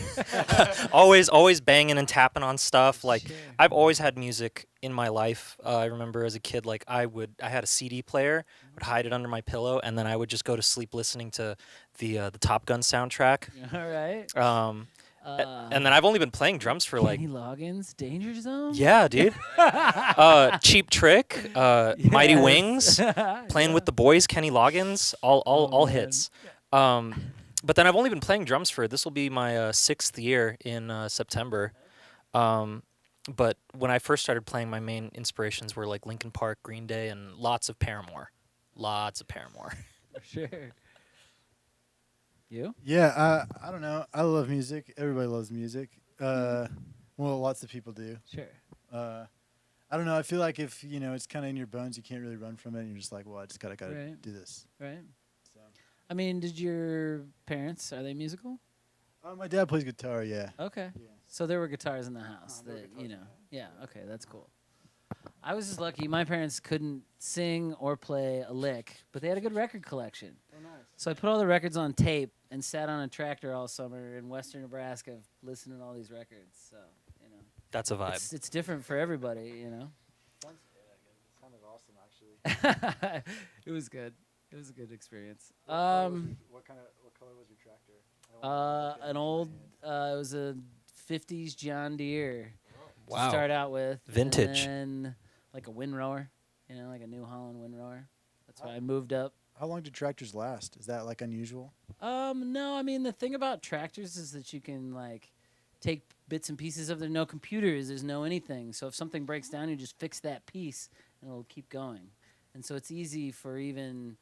always banging and tapping on stuff. Like Sure. I've always had music in my life. I remember as a kid, like I had a CD player, would hide it under my pillow, and then I would just go to sleep listening to the Top Gun soundtrack. All right. And then I've only been playing drums for like. Kenny Loggins, Danger Zone. Yeah, dude. Cheap Trick, Mighty Yes. Wings, Playing with the Boys, Kenny Loggins, all man. hits. But then I've only been playing drums for, this will be my 6th year in September. But when I first started playing, my main inspirations were like Linkin Park, Green Day, and lots of Paramore. Sure. You? Yeah, I don't know. I love music. Everybody loves music. Well, lots of people do. Sure. I don't know. I feel like if it's kind of in your bones, you can't really run from it. And you're just like, well, I just gotta Right. do this. Right. So, I mean, did your parents, are they musical? my dad plays guitar. Yeah. Okay. Yeah. So there were guitars in the house there were that, guitars in the house. Yeah, okay, that's cool. I was just lucky. My parents couldn't sing or play a lick, but they had a good record collection. Oh, nice. So I put all the records on tape and sat on a tractor all summer in western Nebraska listening to all these records. So, That's a vibe. it's different for everybody, Sounds awesome, actually. It was good. It was a good experience. What color was your tractor? An old, it was a 50s John Deere to Wow. start out with. Vintage. And then like a windrower, like a New Holland windrower. That's why I moved up. How long do tractors last? Is that like unusual? No, I mean, the thing about tractors is that you can like take bits and pieces of, there's no computers, there's no anything. So if something breaks down, you just fix that piece and it'll keep going. And so it's easy for even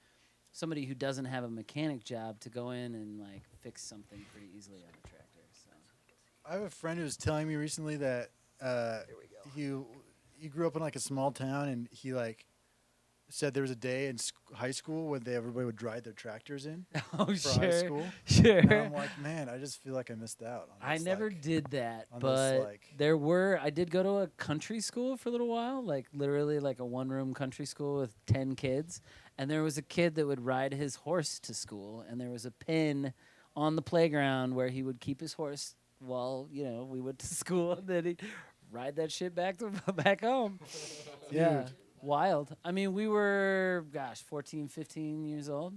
somebody who doesn't have a mechanic job to go in and like fix something pretty easily on a tractor. So. I have a friend who was telling me recently that he grew up in like a small town, and he like said there was a day in high school when everybody would ride their tractors in Oh, for sure. high school. Sure. And I'm like, man, I just feel like I missed out. On I this, never like, did that, on but this, like- I did go to a country school for a little while, like literally like a one-room country school with 10 kids. And there was a kid that would ride his horse to school, and there was a pin on the playground where he would keep his horse while, we went to school, and then he'd ride that shit back home. Yeah. Wild. I mean, we were, 14, 15 years old,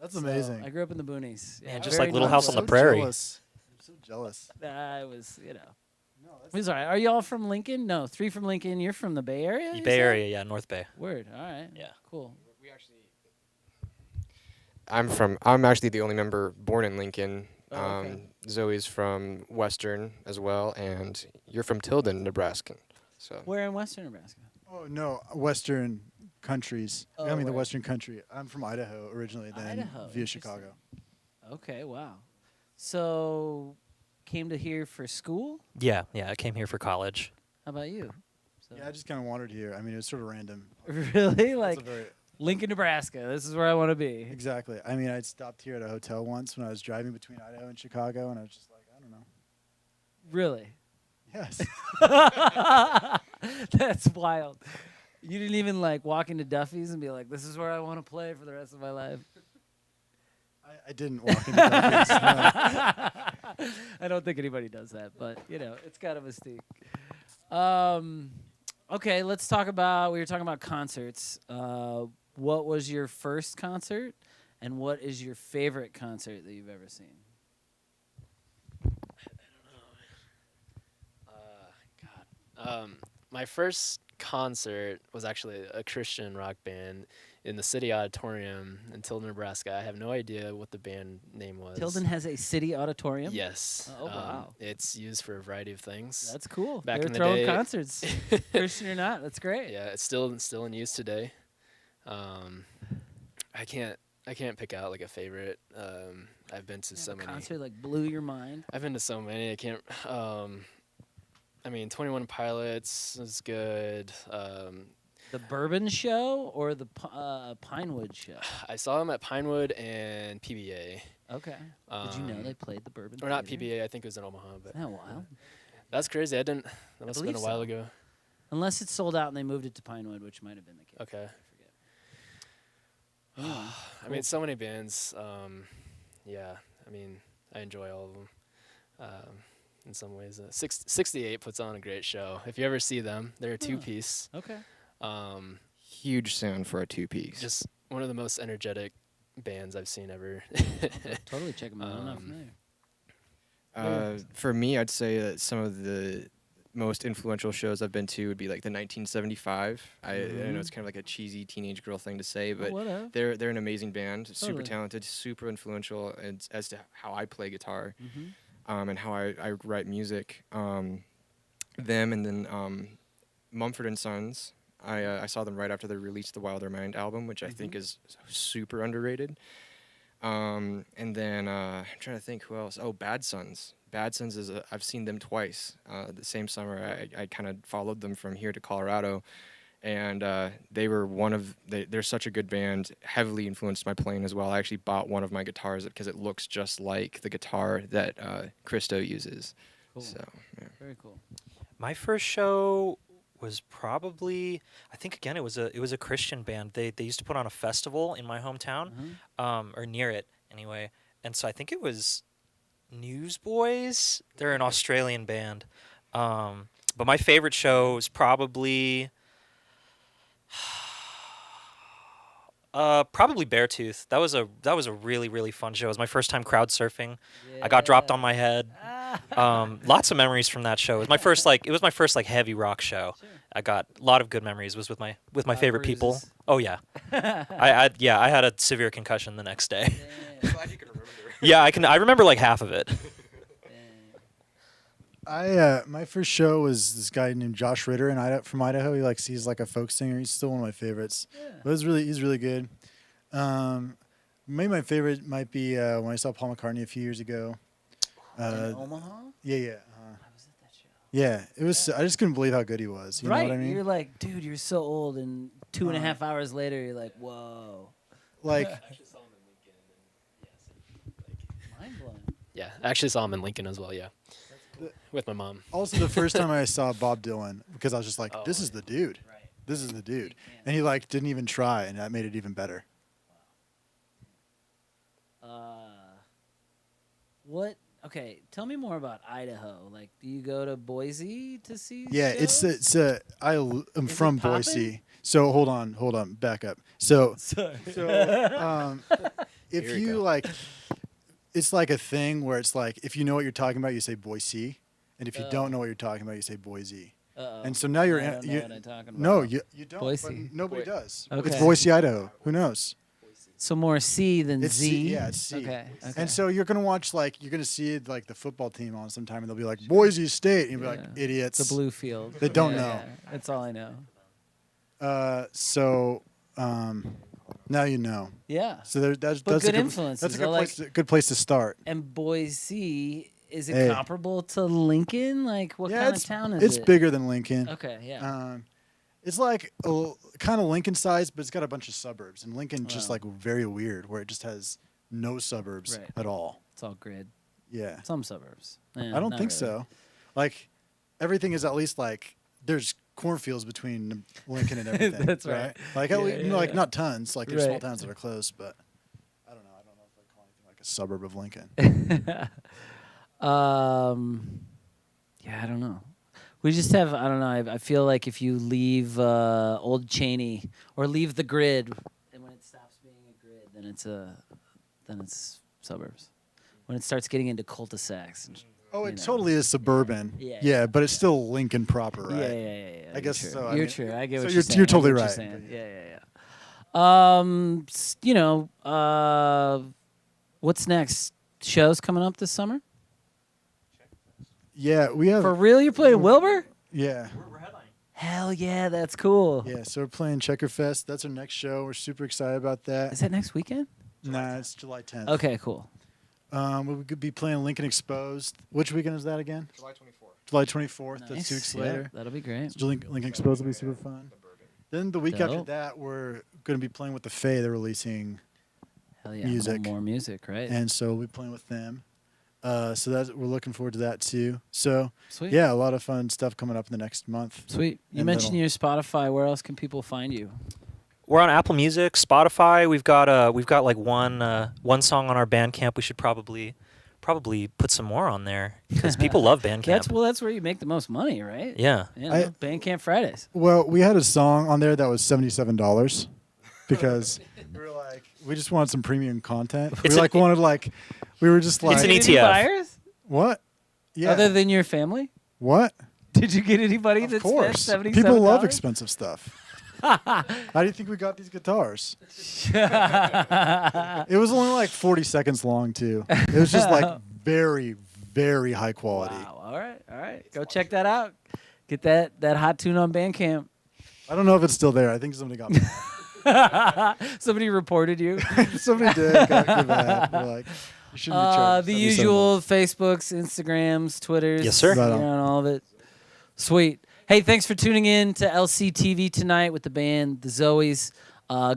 That's So, amazing. I grew up in the boonies. Man, Yeah, just very like Little nice. House on the so Prairie. Jealous. I'm so jealous. I was, No, It was all right. Are you all from Lincoln? No, 3 from Lincoln. You're from the Bay Area? you Bay said? Area, yeah, North Bay. Word. All right. Yeah. Cool. I'm actually the only member born in Lincoln. Oh, okay. Zoe's from Western as well, and you're from Tilden, Nebraska. So Where in Western Nebraska? Oh no, Western countries. Oh, I mean, the right. Western country. I'm from Idaho originally, then Idaho, via interesting. Chicago. Okay, wow. So, came to here for school? Yeah, I came here for college. How about you? So. Yeah, I just kind of wandered here. I mean, it was sort of random. Really? It's Like a very, Lincoln, Nebraska. This is where I want to be. exactly. I mean, I'd stopped here at a hotel once when I was driving between Idaho and Chicago, and I was just like, I don't know. Really? Yes. That's wild. You didn't even like walk into Duffy's and be like, "This is where I want to play for the rest of my life." I didn't walk into that place. No. I don't think anybody does that, but you know, it's kind of a mystique. Okay, let's talk about. We were talking about concerts. What was your first concert, and what is your favorite concert that you've ever seen? My first concert was actually a Christian rock band in the City Auditorium in Tilden, Nebraska. I have no idea what the band name was. Tilden has a city auditorium. Yes. Oh, wow. It's used for a variety of things. That's cool. Back They're in the throwing day- concerts, Christian or not. That's great. Yeah, it's still in use today. I can't pick out like a favorite. I've been to so A many. concert like blew your mind. I've been to so many. I can't. I mean, 21 Pilots is good. The Bourbon Show or the Pinewood Show? I saw them at Pinewood and PBA. Okay. Did you know they played the Bourbon? Or not Theater? PBA. I think it was in Omaha. But Isn't that wild? that's crazy. I didn't. That must have been a believe while so. ago. Unless it's sold out and they moved it to Pinewood, which might have been the case. Okay. I forget. Anyway, I mean, so many bands. Yeah. I mean, I enjoy all of them. In some ways, 68 puts on a great show. If you ever see them, they're a two-piece. okay. Huge sound for a two-piece. Just one of the most energetic bands I've seen ever. Totally check them out. I'm not Um, familiar. For me, I'd say that some of the most influential shows I've been to would be like the 1975. I know it's kind of like a cheesy teenage girl thing to say, but whatever. they're an amazing band, super Totally. talented, super influential as to how I play guitar Mm-hmm. and how I write music. Them and then Mumford and Sons. I saw them right after they released the Wilder Mind album, which I think is super underrated. And then I'm trying to think who else. Oh, Bad Sons. Bad Sons is I've seen them twice. The same summer, I kind of followed them from here to Colorado, and they were they're such a good band. Heavily influenced my playing as well. I actually bought one of my guitars because it looks just like the guitar that Christo uses. Cool. So yeah. Very cool. My first show was probably, I think again it was a Christian band. They used to put on a festival in my hometown, or near it anyway. And so I think it was Newsboys. They're an Australian band. But my favorite show was probably Beartooth. That was a really, really fun show. It was my first time crowd surfing. I got dropped on my head. Lots of memories from that show. It was my first heavy rock show. Sure. I got a lot of good memories. Was with my favorite people. bruises. Oh yeah. I had a severe concussion the next day. Yeah. Glad you can remember. Yeah, I remember like half of it. My first show was this guy named Josh Ritter from Idaho. He's like a folk singer. He's still one of my favorites. Yeah. But he's really good. Maybe my favorite might be when I saw Paul McCartney a few years ago. In Omaha? Yeah. I was at that show. Yeah, it was. I just couldn't believe how good he was. You right. know what I mean? You're like, dude, you're so old, and 2.5 hours later, you're like, whoa. Like, Mind blowing. Yeah, I actually saw him in Lincoln as well. Yeah, with my mom. also the first time I saw Bob Dylan, because I was just like, Oh, this is the dude. Right. This is the dude. can't- And he like didn't even try, and that made it even better. What? Okay, tell me more about Idaho. Like, do you go to Boise to see? Yeah, shows? I'm Is from it poppin'? Boise. So hold on, back up. So Sorry. if Here we you go. like, it's like a thing where it's like if you know what you're talking about, you say Boise, and if you Oh. don't know what you're talking about, you say Boise. Uh-oh. And so now you're I in. don't know what I'm talking about. No, you don't. Boise. But nobody does. Okay. It's Boise, Idaho. Who knows? So more C than It's Z. C. Yeah, it's C. Okay. And so you're gonna watch you're gonna see like the football team on sometime, and they'll be like Boise State, and you'll be like idiots. the blue field. They don't know. Yeah, that's all I know. So now you know. Yeah. So that's But that's good a good, influences. That's a I good like- place. Good place to start. And Boise, is it Hey. comparable to Lincoln? Like, what kind of town is it's it? bigger than Lincoln. Okay, yeah. It's like kind of Lincoln size, but it's got a bunch of suburbs. And Lincoln's just Wow. like very weird, where it just has no suburbs Right. at all. It's all grid. Yeah, Some suburbs. Eh, I don't not think really. so. Like everything is at least like there's cornfields between Lincoln and everything. That's right. Like Yeah, least, yeah, like yeah. not tons. Like there's small Right. towns that are close, but I don't know. I don't know if I call anything like a suburb of Lincoln. Yeah, I don't know. We just have, I don't know, I feel like if you leave Old Cheney or leave the grid, and when it stops being a grid, then it's suburbs. When it starts getting into cul-de-sacs. And, Oh, you it know. table is suburban. Yeah. but it's still Lincoln proper, right? Yeah. I guess You're so. true. I You're mean, true. I get so what you're saying. you're I get totally what right. saying. Yeah. What's next? Shows coming up this summer? Yeah, we have. For real? You're playing Wilbur? Yeah, Hell yeah, that's cool. yeah. So we're playing Checkerfest. That's our next show. We're super excited about that. Is that next weekend? Nah, it's July 10th. Okay, cool. We could be playing Lincoln Exposed. Which weekend is that again? July 24th. July 24th. That's Nice. 2 weeks Yeah, later. that'll be great. So Lincoln Exposed will be super fun. Then the week after Dope. that, we're going to be playing with the Fae. They're releasing, Hell yeah. Music. More music, right? and so we'll be playing with them. So we're looking forward to that too. So Sweet. yeah, a lot of fun stuff coming up in the next month. Sweet. You And mentioned that'll- your Spotify. Where else can people find you? We're on Apple Music, Spotify. We've got like one song on our Bandcamp. We should probably put some more on there because people love Bandcamp. That's where you make the most money, right? Yeah. You I- know, Bandcamp Fridays. Well, we had a song on there that was $77 because we were like, we just wanted some premium content. It's we an- we were just like, It's an Did you get any ETF. buyers? what? Yeah. Other than your family? what? Did you get anybody Of that course. spent $77? People love expensive stuff. How do you think we got these guitars? It was only like 40 seconds long too. It was just like very, very high quality. Wow. All right. Go check that out. Get that hot tune on Bandcamp. I don't know if it's still there. I think somebody got mad. Somebody reported you. Somebody did. Got mad. They're like, you shouldn't be charged The $77. usual Facebooks, Instagrams, Twitters. Yes, sir. Right You're on. on all of it. Sweet. Hey, thanks for tuning in to LCTV tonight with the band, the Zooeys.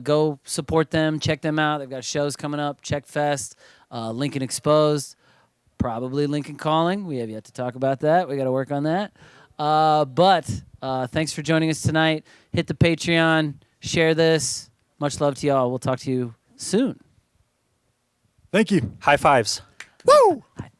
Go support them. Check them out. They've got shows coming up. Check Fest, Lincoln Exposed, probably Lincoln Calling. We have yet to talk about that. We got to work on that. But thanks for joining us tonight. Hit the Patreon. Share this. Much love to y'all. We'll talk to you soon. Thank you. High fives. Woo! High